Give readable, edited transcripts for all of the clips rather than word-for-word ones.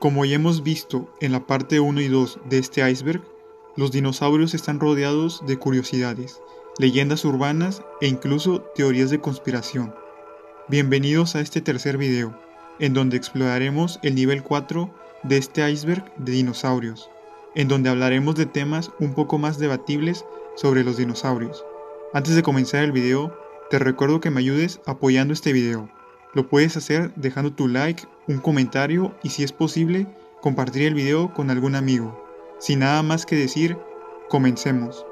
Como ya hemos visto en la parte 1 y 2 de este iceberg, los dinosaurios están rodeados de curiosidades, leyendas urbanas e incluso teorías de conspiración. Bienvenidos a este tercer video, en donde exploraremos el nivel 4 de este iceberg de dinosaurios, en donde hablaremos de temas un poco más debatibles sobre los dinosaurios. Antes de comenzar el video, te recuerdo que me ayudes apoyando este video. Lo puedes hacer dejando tu like, un comentario y si es posible, compartir el video con algún amigo. Sin nada más que decir, comencemos.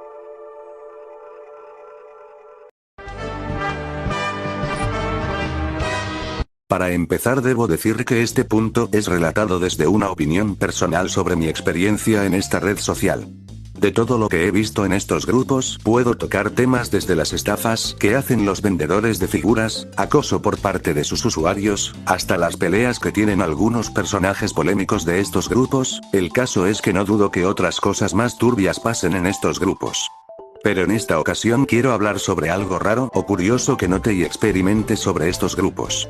Para empezar debo decir que este punto es relatado desde una opinión personal sobre mi experiencia en esta red social. De todo lo que he visto en estos grupos, puedo tocar temas desde las estafas que hacen los vendedores de figuras, acoso por parte de sus usuarios, hasta las peleas que tienen algunos personajes polémicos de estos grupos. El caso es que no dudo que otras cosas más turbias pasen en estos grupos. Pero en esta ocasión quiero hablar sobre algo raro o curioso que noté y experimenté sobre estos grupos.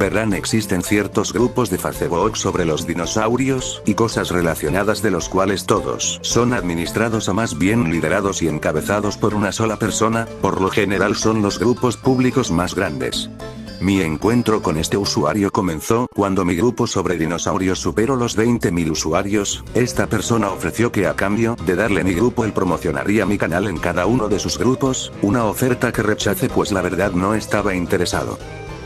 Verán, existen ciertos grupos de Facebook sobre los dinosaurios y cosas relacionadas de los cuales todos son administrados o más bien liderados y encabezados por una sola persona, por lo general son los grupos públicos más grandes. Mi encuentro con este usuario comenzó cuando mi grupo sobre dinosaurios superó los 20.000 usuarios. Esta persona ofreció que a cambio de darle mi grupo él promocionaría mi canal en cada uno de sus grupos, una oferta que rechacé pues la verdad no estaba interesado.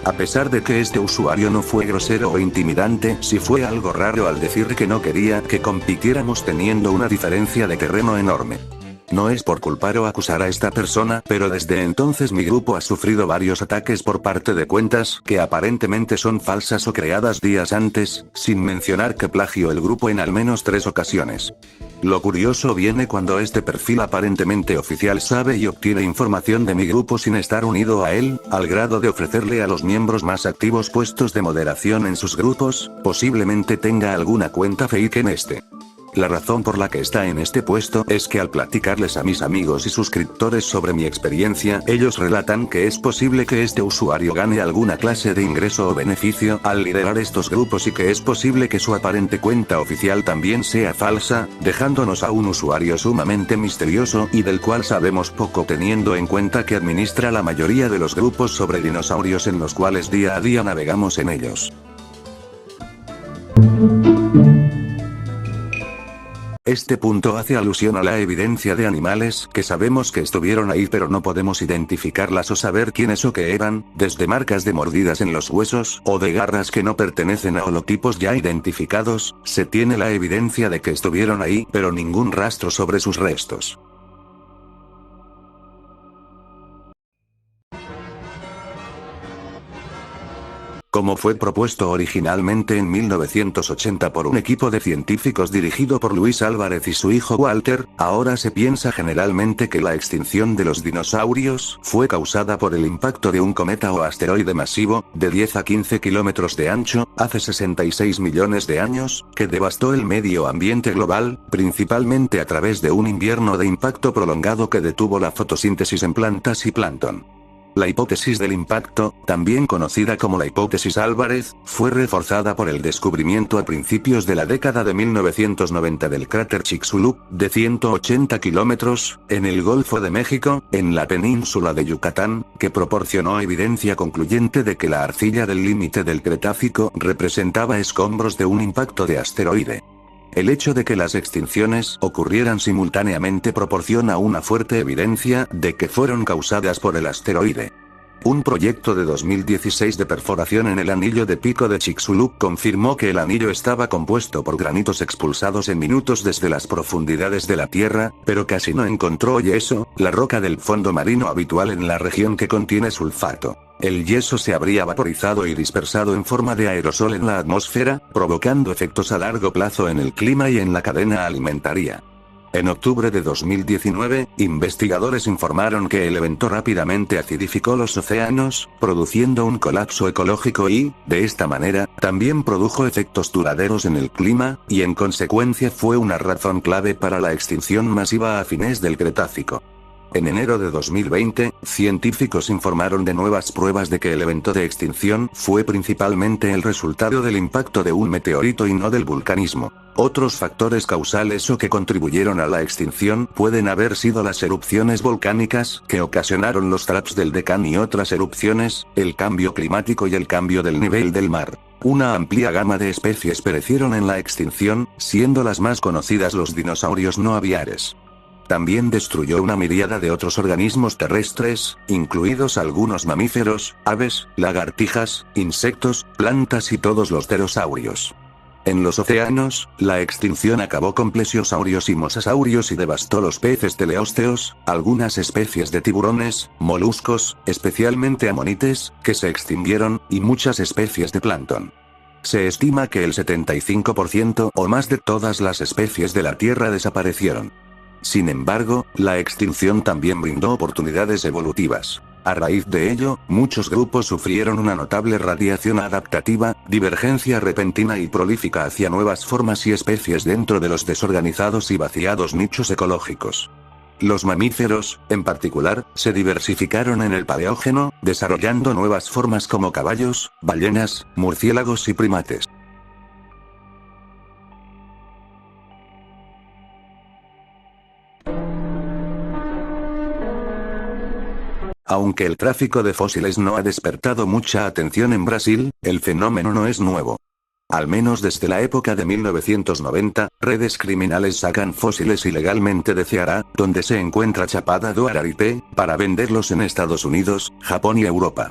A pesar de que este usuario no fue grosero o intimidante, sí fue algo raro al decir que no quería que compitiéramos teniendo una diferencia de terreno enorme. No es por culpar o acusar a esta persona, pero desde entonces mi grupo ha sufrido varios ataques por parte de cuentas que aparentemente son falsas o creadas días antes, sin mencionar que plagio el grupo en al menos 3 ocasiones. Lo curioso viene cuando este perfil aparentemente oficial sabe y obtiene información de mi grupo sin estar unido a él, al grado de ofrecerle a los miembros más activos puestos de moderación en sus grupos. Posiblemente tenga alguna cuenta fake en este. La razón por la que está en este puesto es que al platicarles a mis amigos y suscriptores sobre mi experiencia, ellos relatan que es posible que este usuario gane alguna clase de ingreso o beneficio al liderar estos grupos y que es posible que su aparente cuenta oficial también sea falsa, dejándonos a un usuario sumamente misterioso y del cual sabemos poco teniendo en cuenta que administra la mayoría de los grupos sobre dinosaurios en los cuales día a día navegamos en ellos. Este punto hace alusión a la evidencia de animales que sabemos que estuvieron ahí pero no podemos identificarlas o saber quiénes o qué eran, desde marcas de mordidas en los huesos o de garras que no pertenecen a holotipos ya identificados. Se tiene la evidencia de que estuvieron ahí pero ningún rastro sobre sus restos. Como fue propuesto originalmente en 1980 por un equipo de científicos dirigido por Luis Álvarez y su hijo Walter, ahora se piensa generalmente que la extinción de los dinosaurios fue causada por el impacto de un cometa o asteroide masivo, de 10 a 15 kilómetros de ancho, hace 66 millones de años, que devastó el medio ambiente global, principalmente a través de un invierno de impacto prolongado que detuvo la fotosíntesis en plantas y plancton. La hipótesis del impacto, también conocida como la hipótesis Álvarez, fue reforzada por el descubrimiento a principios de la década de 1990 del cráter Chicxulub, de 180 kilómetros, en el Golfo de México, en la península de Yucatán, que proporcionó evidencia concluyente de que la arcilla del límite del Cretácico representaba escombros de un impacto de asteroide. El hecho de que las extinciones ocurrieran simultáneamente proporciona una fuerte evidencia de que fueron causadas por el asteroide. Un proyecto de 2016 de perforación en el anillo de pico de Chicxulub confirmó que el anillo estaba compuesto por granitos expulsados en minutos desde las profundidades de la Tierra, pero casi no encontró yeso, la roca del fondo marino habitual en la región que contiene sulfato. El yeso se habría vaporizado y dispersado en forma de aerosol en la atmósfera, provocando efectos a largo plazo en el clima y en la cadena alimentaria. En octubre de 2019, investigadores informaron que el evento rápidamente acidificó los océanos, produciendo un colapso ecológico y, de esta manera, también produjo efectos duraderos en el clima, y en consecuencia fue una razón clave para la extinción masiva a fines del Cretácico. En enero de 2020, científicos informaron de nuevas pruebas de que el evento de extinción fue principalmente el resultado del impacto de un meteorito y no del vulcanismo. Otros factores causales o que contribuyeron a la extinción pueden haber sido las erupciones volcánicas que ocasionaron los traps del Dekkan y otras erupciones, el cambio climático y el cambio del nivel del mar. Una amplia gama de especies perecieron en la extinción, siendo las más conocidas los dinosaurios no aviares. También destruyó una miríada de otros organismos terrestres, incluidos algunos mamíferos, aves, lagartijas, insectos, plantas y todos los pterosaurios. En los océanos, la extinción acabó con plesiosaurios y mosasaurios y devastó los peces teleósteos, algunas especies de tiburones, moluscos, especialmente amonites, que se extinguieron, y muchas especies de plancton. Se estima que el 75% o más de todas las especies de la Tierra desaparecieron. Sin embargo, la extinción también brindó oportunidades evolutivas. A raíz de ello, muchos grupos sufrieron una notable radiación adaptativa, divergencia repentina y prolífica hacia nuevas formas y especies dentro de los desorganizados y vaciados nichos ecológicos. Los mamíferos, en particular, se diversificaron en el Paleógeno, desarrollando nuevas formas como caballos, ballenas, murciélagos y primates. Aunque el tráfico de fósiles no ha despertado mucha atención en Brasil, el fenómeno no es nuevo. Al menos desde la época de 1990, redes criminales sacan fósiles ilegalmente de Ceará, donde se encuentra Chapada do Araripe, para venderlos en Estados Unidos, Japón y Europa.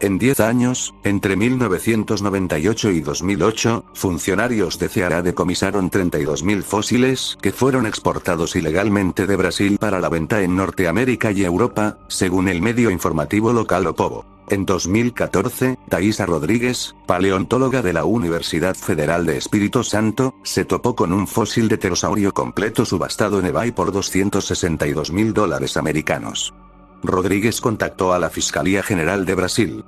En 10 años, entre 1998 y 2008, funcionarios de Ceará decomisaron 32.000 fósiles que fueron exportados ilegalmente de Brasil para la venta en Norteamérica y Europa, según el medio informativo local O Povo. En 2014, Thaisa Rodríguez, paleontóloga de la Universidad Federal de Espírito Santo, se topó con un fósil de pterosaurio completo subastado en eBay por $262.000 americanos. Rodríguez contactó a la Fiscalía General de Brasil.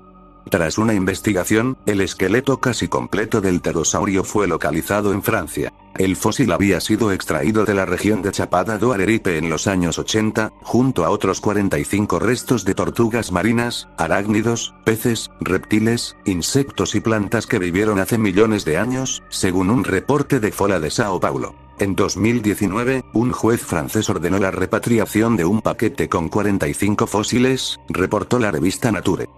Tras una investigación, el esqueleto casi completo del pterosaurio fue localizado en Francia. El fósil había sido extraído de la región de Chapada do Araripe en los años 80, junto a otros 45 restos de tortugas marinas, arácnidos, peces, reptiles, insectos y plantas que vivieron hace millones de años, según un reporte de Folha de Sao Paulo. En 2019, un juez francés ordenó la repatriación de un paquete con 45 fósiles, reportó la revista Nature.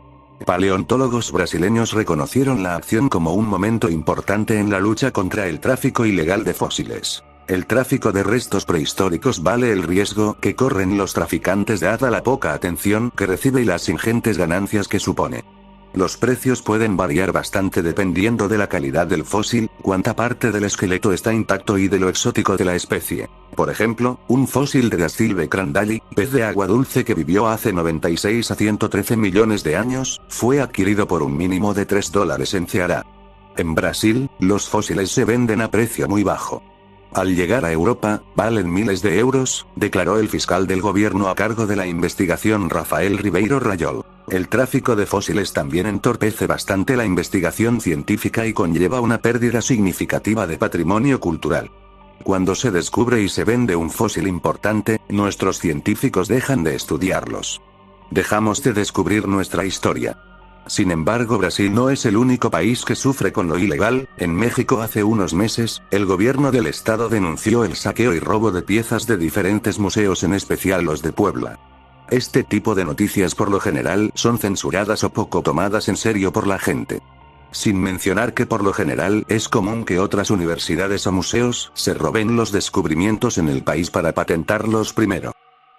Paleontólogos brasileños reconocieron la acción como un momento importante en la lucha contra el tráfico ilegal de fósiles. El tráfico de restos prehistóricos vale el riesgo que corren los traficantes dada la poca atención que recibe y las ingentes ganancias que supone. Los precios pueden variar bastante dependiendo de la calidad del fósil, cuánta parte del esqueleto está intacto y de lo exótico de la especie. Por ejemplo, un fósil de Dasylve crandalli, pez de agua dulce que vivió hace 96 a 113 millones de años, fue adquirido por un mínimo de $3 en Ceará. En Brasil, los fósiles se venden a precio muy bajo. Al llegar a Europa, valen miles de euros, declaró el fiscal del gobierno a cargo de la investigación Rafael Ribeiro Rayol. El tráfico de fósiles también entorpece bastante la investigación científica y conlleva una pérdida significativa de patrimonio cultural. Cuando se descubre y se vende un fósil importante, nuestros científicos dejan de estudiarlos. Dejamos de descubrir nuestra historia. Sin embargo, Brasil no es el único país que sufre con lo ilegal. En México hace unos meses, el gobierno del estado denunció el saqueo y robo de piezas de diferentes museos, en especial los de Puebla. Este tipo de noticias por lo general son censuradas o poco tomadas en serio por la gente. Sin mencionar que por lo general es común que otras universidades o museos se roben los descubrimientos en el país para patentarlos primero.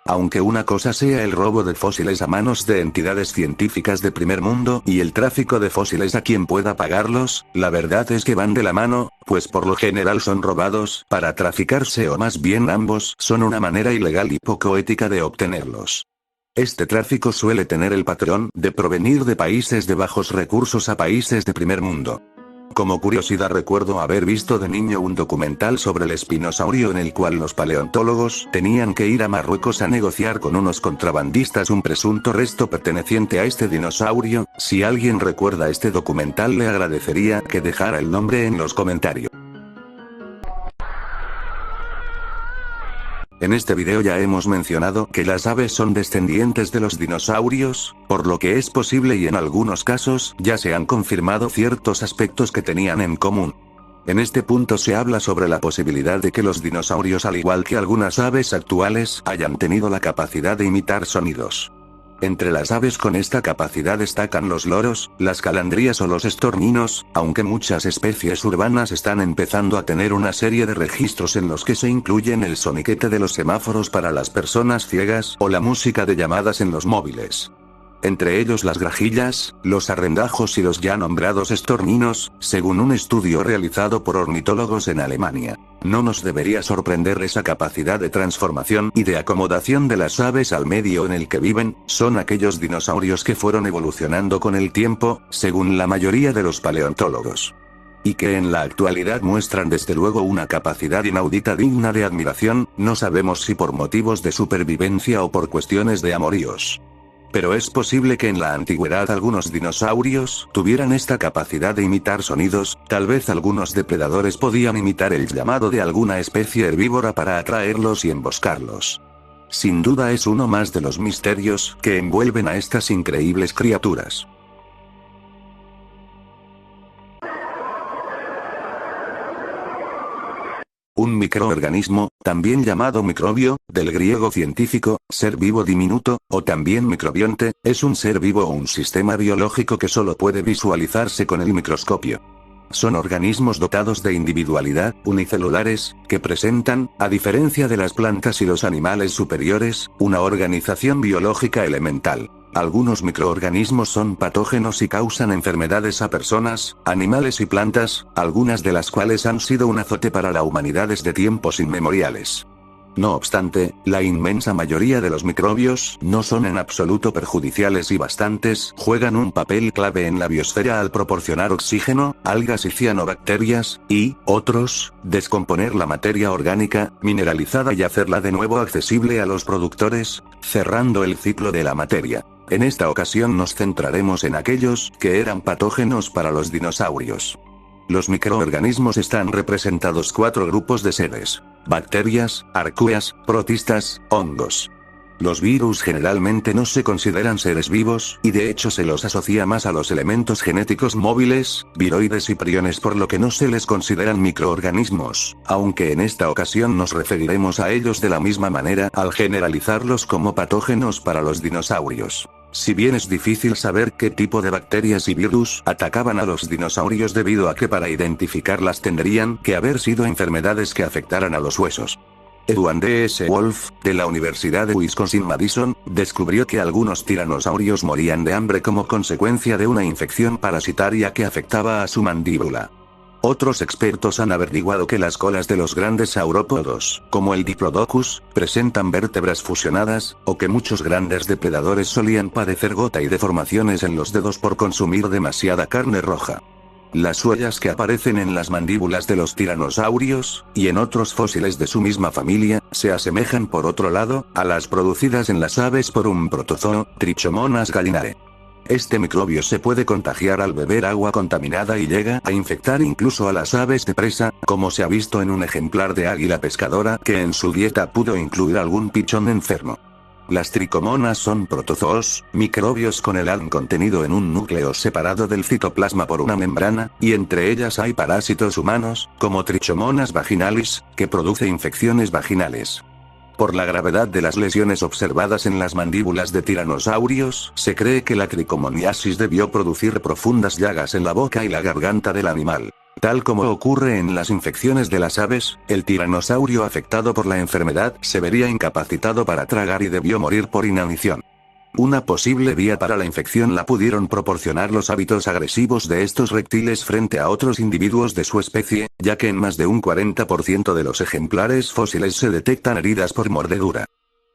Aunque una cosa sea el robo de fósiles a manos de entidades científicas de primer mundo y el tráfico de fósiles a quien pueda pagarlos, la verdad es que van de la mano, pues por lo general son robados para traficarse, o más bien ambos son una manera ilegal y poco ética de obtenerlos. Este tráfico suele tener el patrón de provenir de países de bajos recursos a países de primer mundo. Como curiosidad, recuerdo haber visto de niño un documental sobre el espinosaurio en el cual los paleontólogos tenían que ir a Marruecos a negociar con unos contrabandistas un presunto resto perteneciente a este dinosaurio. Si alguien recuerda este documental, le agradecería que dejara el nombre en los comentarios. En este video ya hemos mencionado que las aves son descendientes de los dinosaurios, por lo que es posible y en algunos casos ya se han confirmado ciertos aspectos que tenían en común. En este punto se habla sobre la posibilidad de que los dinosaurios, al igual que algunas aves actuales, hayan tenido la capacidad de imitar sonidos. Entre las aves con esta capacidad destacan los loros, las calandrias o los estorninos, aunque muchas especies urbanas están empezando a tener una serie de registros en los que se incluyen el soniquete de los semáforos para las personas ciegas o la música de llamadas en los móviles. Entre ellos las grajillas, los arrendajos y los ya nombrados estorninos, según un estudio realizado por ornitólogos en Alemania. No nos debería sorprender esa capacidad de transformación y de acomodación de las aves al medio en el que viven, son aquellos dinosaurios que fueron evolucionando con el tiempo, según la mayoría de los paleontólogos. Y que en la actualidad muestran desde luego una capacidad inaudita digna de admiración, no sabemos si por motivos de supervivencia o por cuestiones de amoríos. Pero es posible que en la antigüedad algunos dinosaurios tuvieran esta capacidad de imitar sonidos, tal vez algunos depredadores podían imitar el llamado de alguna especie herbívora para atraerlos y emboscarlos. Sin duda es uno más de los misterios que envuelven a estas increíbles criaturas. Un microorganismo, también llamado microbio, del griego científico, ser vivo diminuto, o también microbionte, es un ser vivo o un sistema biológico que solo puede visualizarse con el microscopio. Son organismos dotados de individualidad, unicelulares, que presentan, a diferencia de las plantas y los animales superiores, una organización biológica elemental. Algunos microorganismos son patógenos y causan enfermedades a personas, animales y plantas, algunas de las cuales han sido un azote para la humanidad desde tiempos inmemoriales. No obstante, la inmensa mayoría de los microbios no son en absoluto perjudiciales y bastantes juegan un papel clave en la biosfera al proporcionar oxígeno, algas y cianobacterias, y, otros, descomponer la materia orgánica, mineralizada y hacerla de nuevo accesible a los productores, cerrando el ciclo de la materia. En esta ocasión nos centraremos en aquellos que eran patógenos para los dinosaurios. Los microorganismos están representados 4 grupos de seres: bacterias, arqueas, protistas, hongos. Los virus generalmente no se consideran seres vivos, y de hecho se los asocia más a los elementos genéticos móviles, viroides y priones, por lo que no se les consideran microorganismos, aunque en esta ocasión nos referiremos a ellos de la misma manera al generalizarlos como patógenos para los dinosaurios. Si bien es difícil saber qué tipo de bacterias y virus atacaban a los dinosaurios debido a que para identificarlas tendrían que haber sido enfermedades que afectaran a los huesos. Edward D.S. Wolf, de la Universidad de Wisconsin-Madison, descubrió que algunos tiranosaurios morían de hambre como consecuencia de una infección parasitaria que afectaba a su mandíbula. Otros expertos han averiguado que las colas de los grandes saurópodos, como el Diplodocus, presentan vértebras fusionadas, o que muchos grandes depredadores solían padecer gota y deformaciones en los dedos por consumir demasiada carne roja. Las huellas que aparecen en las mandíbulas de los tiranosaurios, y en otros fósiles de su misma familia, se asemejan por otro lado, a las producidas en las aves por un protozoo, Trichomonas gallinae. Este microbio se puede contagiar al beber agua contaminada y llega a infectar incluso a las aves de presa, como se ha visto en un ejemplar de águila pescadora que en su dieta pudo incluir algún pichón enfermo. Las tricomonas son protozoos, microbios con el ADN contenido en un núcleo separado del citoplasma por una membrana, y entre ellas hay parásitos humanos, como Trichomonas vaginalis, que produce infecciones vaginales. Por la gravedad de las lesiones observadas en las mandíbulas de tiranosaurios, se cree que la tricomoniasis debió producir profundas llagas en la boca y la garganta del animal. Tal como ocurre en las infecciones de las aves, el tiranosaurio afectado por la enfermedad se vería incapacitado para tragar y debió morir por inanición. Una posible vía para la infección la pudieron proporcionar los hábitos agresivos de estos reptiles frente a otros individuos de su especie, ya que en más de un 40% de los ejemplares fósiles se detectan heridas por mordedura.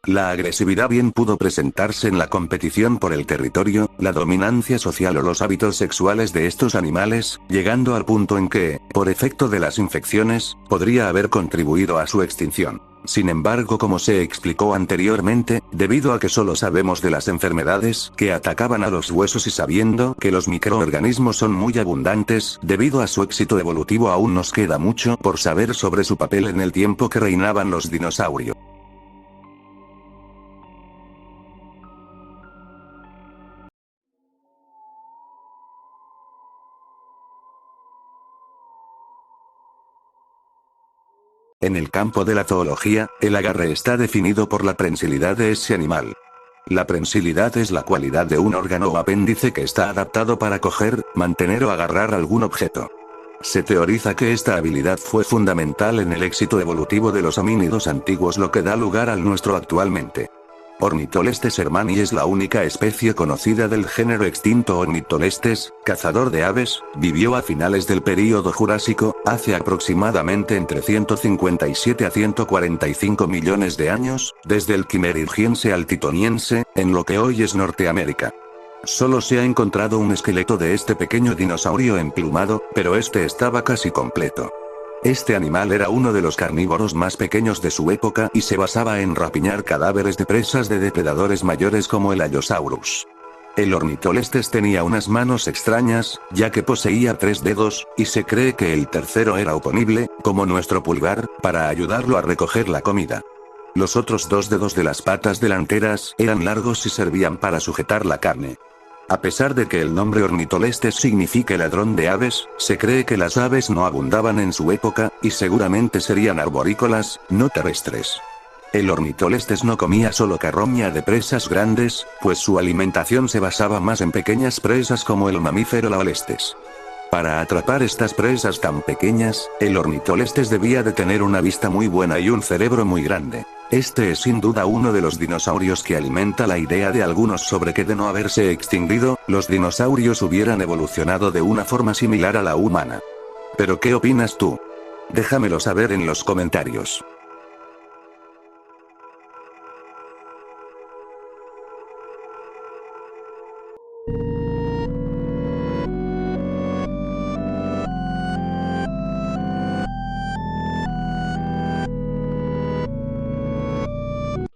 La agresividad bien pudo presentarse en la competición por el territorio, la dominancia social o los hábitos sexuales de estos animales, llegando al punto en que, por efecto de las infecciones, podría haber contribuido a su extinción. Sin embargo, como se explicó anteriormente, debido a que solo sabemos de las enfermedades que atacaban a los huesos y sabiendo que los microorganismos son muy abundantes, debido a su éxito evolutivo aún nos queda mucho por saber sobre su papel en el tiempo que reinaban los dinosaurios. En el campo de la zoología, el agarre está definido por la prensilidad de ese animal. La prensilidad es la cualidad de un órgano o apéndice que está adaptado para coger, mantener o agarrar algún objeto. Se teoriza que esta habilidad fue fundamental en el éxito evolutivo de los homínidos antiguos, lo que da lugar al nuestro actualmente. Ornitholestes hermanni es la única especie conocida del género extinto Ornitholestes, cazador de aves, vivió a finales del período Jurásico, hace aproximadamente entre 157 a 145 millones de años, desde el Quimerirgiense al Titoniense, en lo que hoy es Norteamérica. Solo se ha encontrado un esqueleto de este pequeño dinosaurio emplumado, pero este estaba casi completo. Este animal era uno de los carnívoros más pequeños de su época y se basaba en rapiñar cadáveres de presas de depredadores mayores como el Allosaurus. El Ornitholestes tenía unas manos extrañas, ya que poseía 3 dedos, y se cree que el tercero era oponible, como nuestro pulgar, para ayudarlo a recoger la comida. Los otros 2 dedos de las patas delanteras eran largos y servían para sujetar la carne. A pesar de que el nombre Ornitholestes signifique ladrón de aves, se cree que las aves no abundaban en su época, y seguramente serían arborícolas, no terrestres. El Ornitholestes no comía solo carroña de presas grandes, pues su alimentación se basaba más en pequeñas presas como el mamífero Laolestes. Para atrapar estas presas tan pequeñas, el Ornitholestes debía de tener una vista muy buena y un cerebro muy grande. Este es sin duda uno de los dinosaurios que alimenta la idea de algunos sobre que de no haberse extinguido, los dinosaurios hubieran evolucionado de una forma similar a la humana. ¿Pero qué opinas tú? Déjamelo saber en los comentarios.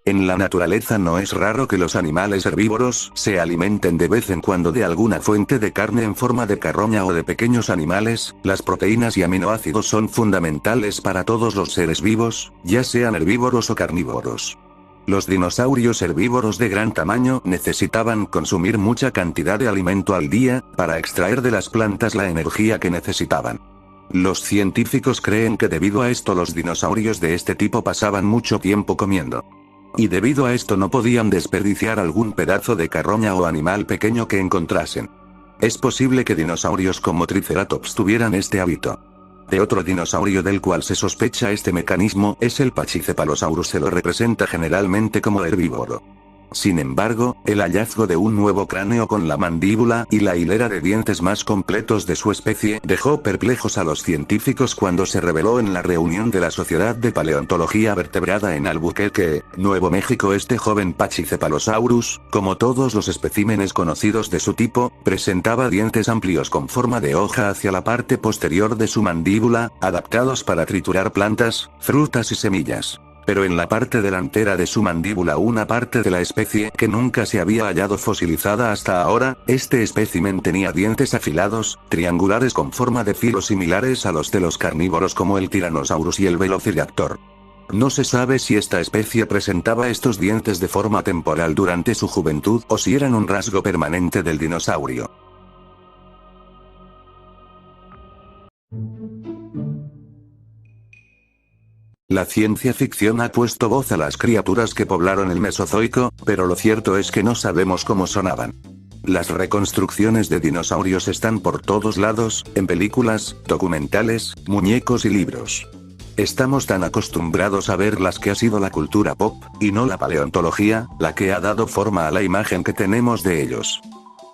En la naturaleza no es raro que los animales herbívoros se alimenten de vez en cuando de alguna fuente de carne en forma de carroña o de pequeños animales. Las proteínas y aminoácidos son fundamentales para todos los seres vivos, ya sean herbívoros o carnívoros. Los dinosaurios herbívoros de gran tamaño necesitaban consumir mucha cantidad de alimento al día, para extraer de las plantas la energía que necesitaban. Los científicos creen que debido a esto los dinosaurios de este tipo pasaban mucho tiempo comiendo. Y debido a esto no podían desperdiciar algún pedazo de carroña o animal pequeño que encontrasen. Es posible que dinosaurios como Triceratops tuvieran este hábito. De otro dinosaurio del cual se sospecha este mecanismo es el Pachycephalosaurus, se lo representa generalmente como herbívoro. Sin embargo, el hallazgo de un nuevo cráneo con la mandíbula y la hilera de dientes más completos de su especie dejó perplejos a los científicos cuando se reveló en la reunión de la Sociedad de Paleontología Vertebrada en Albuquerque, Nuevo México. Este joven Pachycephalosaurus, como todos los especímenes conocidos de su tipo, presentaba dientes amplios con forma de hoja hacia la parte posterior de su mandíbula, adaptados para triturar plantas, frutas y semillas. Pero en la parte delantera de su mandíbula, una parte de la especie que nunca se había hallado fosilizada hasta ahora, este espécimen tenía dientes afilados, triangulares con forma de filo similares a los de los carnívoros como el Tyrannosaurus y el Velociraptor. No se sabe si esta especie presentaba estos dientes de forma temporal durante su juventud o si eran un rasgo permanente del dinosaurio. La ciencia ficción ha puesto voz a las criaturas que poblaron el Mesozoico, pero lo cierto es que no sabemos cómo sonaban. Las reconstrucciones de dinosaurios están por todos lados, en películas, documentales, muñecos y libros. Estamos tan acostumbrados a ver las que ha sido la cultura pop, y no la paleontología, la que ha dado forma a la imagen que tenemos de ellos.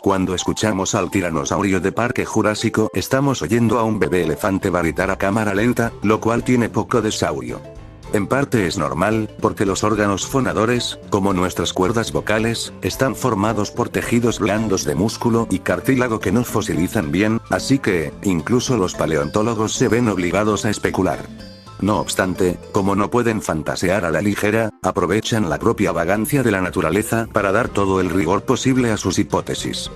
Cuando escuchamos al tiranosaurio de Parque Jurásico, estamos oyendo a un bebé elefante varitar a cámara lenta, lo cual tiene poco de saurio. En parte es normal, porque los órganos fonadores, como nuestras cuerdas vocales, están formados por tejidos blandos de músculo y cartílago que no fosilizan bien, así que, incluso los paleontólogos se ven obligados a especular. No obstante, como no pueden fantasear a la ligera, aprovechan la propia vagancia de la naturaleza para dar todo el rigor posible a sus hipótesis.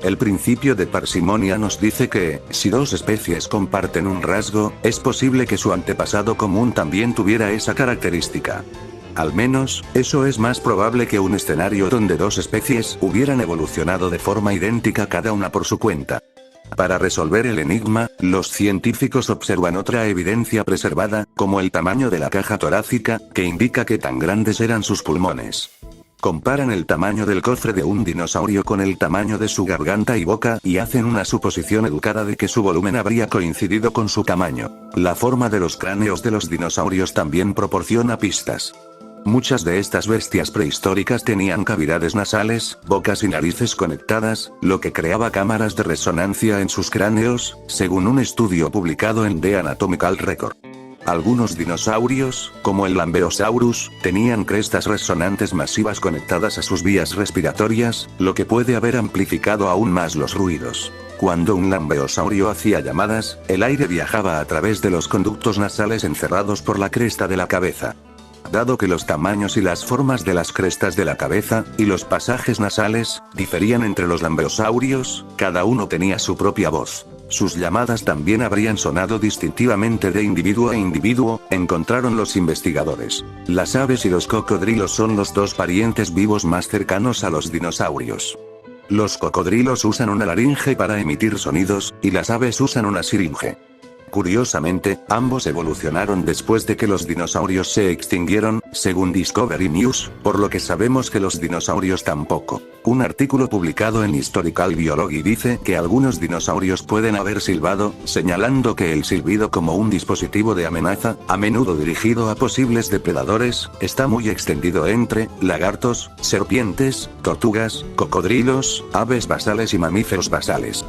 El principio de parsimonia nos dice que, si dos especies comparten un rasgo, es posible que su antepasado común también tuviera esa característica. Al menos, eso es más probable que un escenario donde dos especies hubieran evolucionado de forma idéntica cada una por su cuenta. Para resolver el enigma, los científicos observan otra evidencia preservada, como el tamaño de la caja torácica, que indica que tan grandes eran sus pulmones. Comparan el tamaño del cofre de un dinosaurio con el tamaño de su garganta y boca y hacen una suposición educada de que su volumen habría coincidido con su tamaño. La forma de los cráneos de los dinosaurios también proporciona pistas. Muchas de estas bestias prehistóricas tenían cavidades nasales, bocas y narices conectadas, lo que creaba cámaras de resonancia en sus cráneos, según un estudio publicado en The Anatomical Record. Algunos dinosaurios, como el Lambeosaurus, tenían crestas resonantes masivas conectadas a sus vías respiratorias, lo que puede haber amplificado aún más los ruidos. Cuando un lambeosaurio hacía llamadas, el aire viajaba a través de los conductos nasales encerrados por la cresta de la cabeza. Dado que los tamaños y las formas de las crestas de la cabeza, y los pasajes nasales, diferían entre los lambeosaurios, cada uno tenía su propia voz. Sus llamadas también habrían sonado distintivamente de individuo a individuo, encontraron los investigadores. Las aves y los cocodrilos son los dos parientes vivos más cercanos a los dinosaurios. Los cocodrilos usan una laringe para emitir sonidos, y las aves usan una siringe. Curiosamente, ambos evolucionaron después de que los dinosaurios se extinguieron, según Discovery News, por lo que sabemos que los dinosaurios tampoco. Un artículo publicado en Historical Biology dice que algunos dinosaurios pueden haber silbado, señalando que el silbido como un dispositivo de amenaza, a menudo dirigido a posibles depredadores, está muy extendido entre lagartos, serpientes, tortugas, cocodrilos, aves basales y mamíferos basales.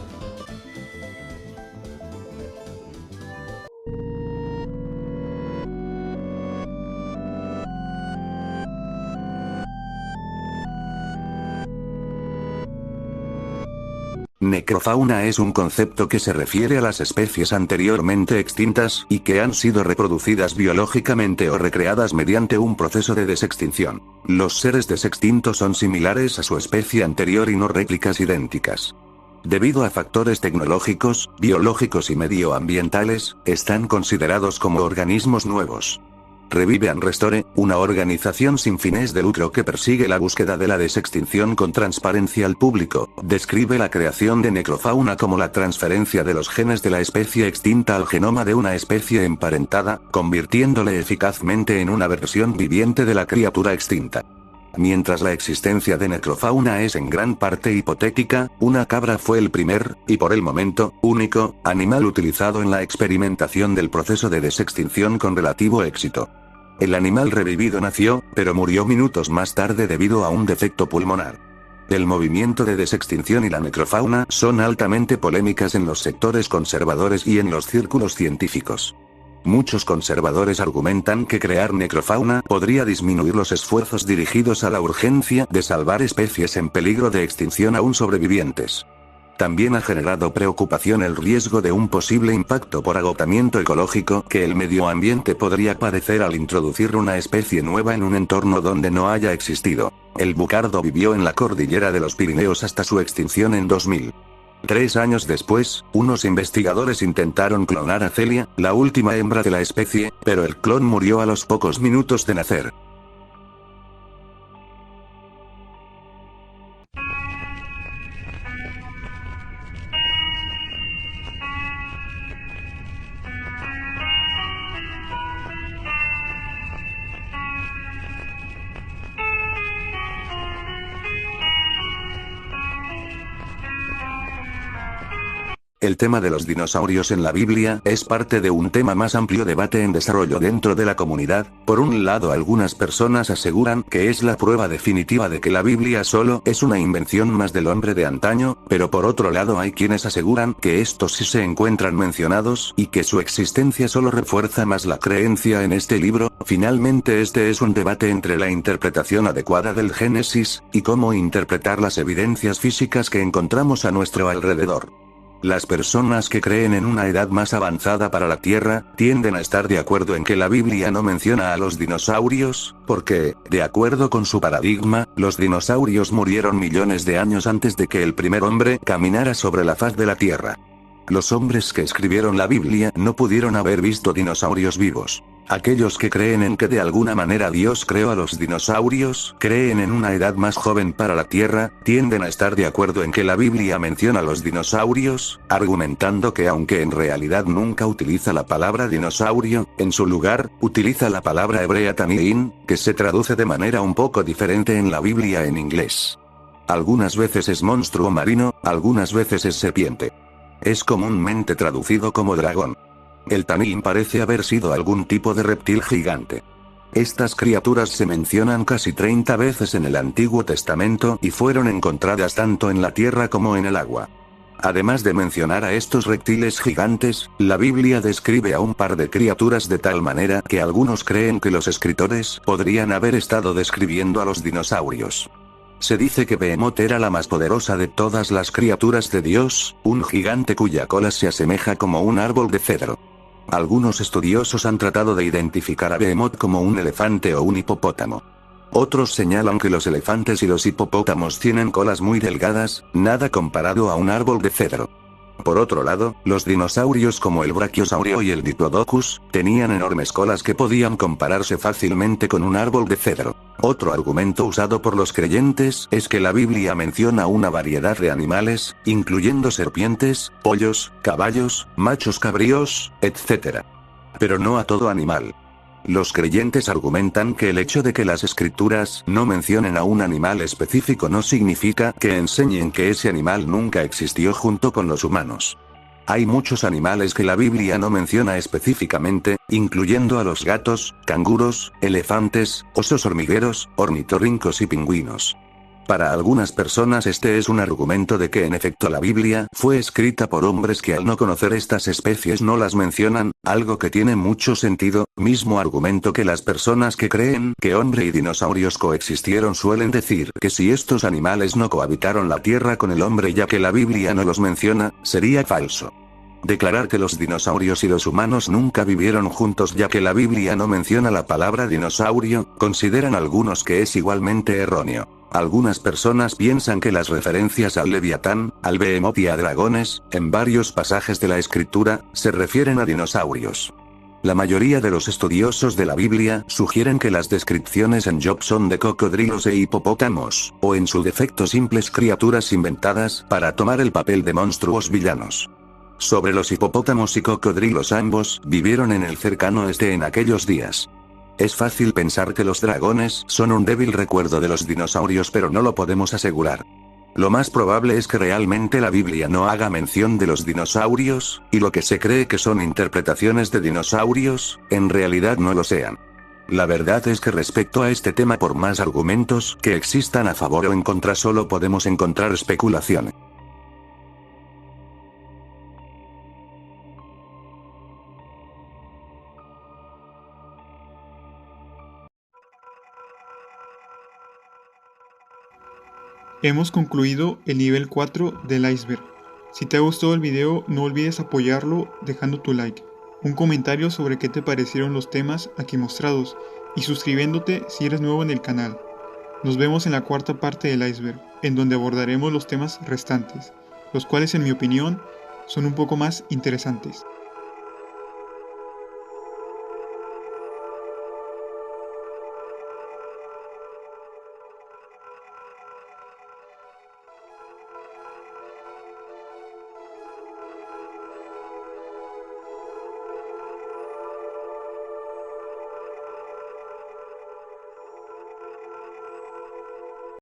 Necrofauna es un concepto que se refiere a las especies anteriormente extintas y que han sido reproducidas biológicamente o recreadas mediante un proceso de desextinción. Los seres desextintos son similares a su especie anterior y no réplicas idénticas. Debido a factores tecnológicos, biológicos y medioambientales, están considerados como organismos nuevos. Revive and Restore, una organización sin fines de lucro que persigue la búsqueda de la desextinción con transparencia al público, describe la creación de necrofauna como la transferencia de los genes de la especie extinta al genoma de una especie emparentada, convirtiéndole eficazmente en una versión viviente de la criatura extinta. Mientras la existencia de necrofauna es en gran parte hipotética, una cabra fue el primer, y por el momento, único, animal utilizado en la experimentación del proceso de desextinción con relativo éxito. El animal revivido nació, pero murió minutos más tarde debido a un defecto pulmonar. El movimiento de desextinción y la necrofauna son altamente polémicas en los sectores conservadores y en los círculos científicos. Muchos conservadores argumentan que crear necrofauna podría disminuir los esfuerzos dirigidos a la urgencia de salvar especies en peligro de extinción aún sobrevivientes. También ha generado preocupación el riesgo de un posible impacto por agotamiento ecológico que el medio ambiente podría padecer al introducir una especie nueva en un entorno donde no haya existido. El bucardo vivió en la cordillera de los Pirineos hasta su extinción en 2000. 3 años después, unos investigadores intentaron clonar a Celia, la última hembra de la especie, pero el clon murió a los pocos minutos de nacer. El tema de los dinosaurios en la Biblia es parte de un tema más amplio debate en desarrollo dentro de la comunidad. Por un lado, algunas personas aseguran que es la prueba definitiva de que la Biblia solo es una invención más del hombre de antaño, pero por otro lado hay quienes aseguran que estos sí se encuentran mencionados y que su existencia solo refuerza más la creencia en este libro. Finalmente, este es un debate entre la interpretación adecuada del Génesis y cómo interpretar las evidencias físicas que encontramos a nuestro alrededor. Las personas que creen en una edad más avanzada para la Tierra, tienden a estar de acuerdo en que la Biblia no menciona a los dinosaurios, porque, de acuerdo con su paradigma, los dinosaurios murieron millones de años antes de que el primer hombre caminara sobre la faz de la Tierra. Los hombres que escribieron la Biblia no pudieron haber visto dinosaurios vivos. Aquellos que creen en que de alguna manera Dios creó a los dinosaurios, creen en una edad más joven para la Tierra, tienden a estar de acuerdo en que la Biblia menciona a los dinosaurios, argumentando que aunque en realidad nunca utiliza la palabra dinosaurio, en su lugar, utiliza la palabra hebrea taniín, que se traduce de manera un poco diferente en la Biblia en inglés. Algunas veces es monstruo marino, algunas veces es serpiente. Es comúnmente traducido como dragón. El tanín parece haber sido algún tipo de reptil gigante. Estas criaturas se mencionan casi 30 veces en el Antiguo Testamento y fueron encontradas tanto en la tierra como en el agua. Además de mencionar a estos reptiles gigantes, la Biblia describe a un par de criaturas de tal manera que algunos creen que los escritores podrían haber estado describiendo a los dinosaurios. Se dice que Behemoth era la más poderosa de todas las criaturas de Dios, un gigante cuya cola se asemeja como un árbol de cedro. Algunos estudiosos han tratado de identificar a Behemoth como un elefante o un hipopótamo. Otros señalan que los elefantes y los hipopótamos tienen colas muy delgadas, nada comparado a un árbol de cedro. Por otro lado, los dinosaurios como el brachiosaurio y el diplodocus, tenían enormes colas que podían compararse fácilmente con un árbol de cedro. Otro argumento usado por los creyentes es que la Biblia menciona una variedad de animales, incluyendo serpientes, pollos, caballos, machos cabríos, etc. Pero no a todo animal. Los creyentes argumentan que el hecho de que las escrituras no mencionen a un animal específico no significa que enseñen que ese animal nunca existió junto con los humanos. Hay muchos animales que la Biblia no menciona específicamente, incluyendo a los gatos, canguros, elefantes, osos hormigueros, ornitorrincos y pingüinos. Para algunas personas este es un argumento de que en efecto la Biblia fue escrita por hombres que al no conocer estas especies no las mencionan, algo que tiene mucho sentido, mismo argumento que las personas que creen que hombre y dinosaurios coexistieron suelen decir que si estos animales no cohabitaron la Tierra con el hombre ya que la Biblia no los menciona, sería falso. Declarar que los dinosaurios y los humanos nunca vivieron juntos ya que la Biblia no menciona la palabra dinosaurio, consideran algunos que es igualmente erróneo. Algunas personas piensan que las referencias al Leviatán, al Behemoth y a dragones, en varios pasajes de la Escritura, se refieren a dinosaurios. La mayoría de los estudiosos de la Biblia sugieren que las descripciones en Job son de cocodrilos e hipopótamos, o en su defecto simples criaturas inventadas para tomar el papel de monstruos villanos. Sobre los hipopótamos y cocodrilos ambos vivieron en el cercano oeste en aquellos días. Es fácil pensar que los dragones son un débil recuerdo de los dinosaurios pero no lo podemos asegurar. Lo más probable es que realmente la Biblia no haga mención de los dinosaurios, y lo que se cree que son interpretaciones de dinosaurios, en realidad no lo sean. La verdad es que respecto a este tema por más argumentos que existan a favor o en contra solo podemos encontrar especulaciones. Hemos concluido el nivel 4 del iceberg. Si te ha gustado el video, no olvides apoyarlo dejando tu like, un comentario sobre qué te parecieron los temas aquí mostrados y suscribiéndote si eres nuevo en el canal. Nos vemos en la cuarta parte del iceberg, en donde abordaremos los temas restantes, los cuales en mi opinión son un poco más interesantes.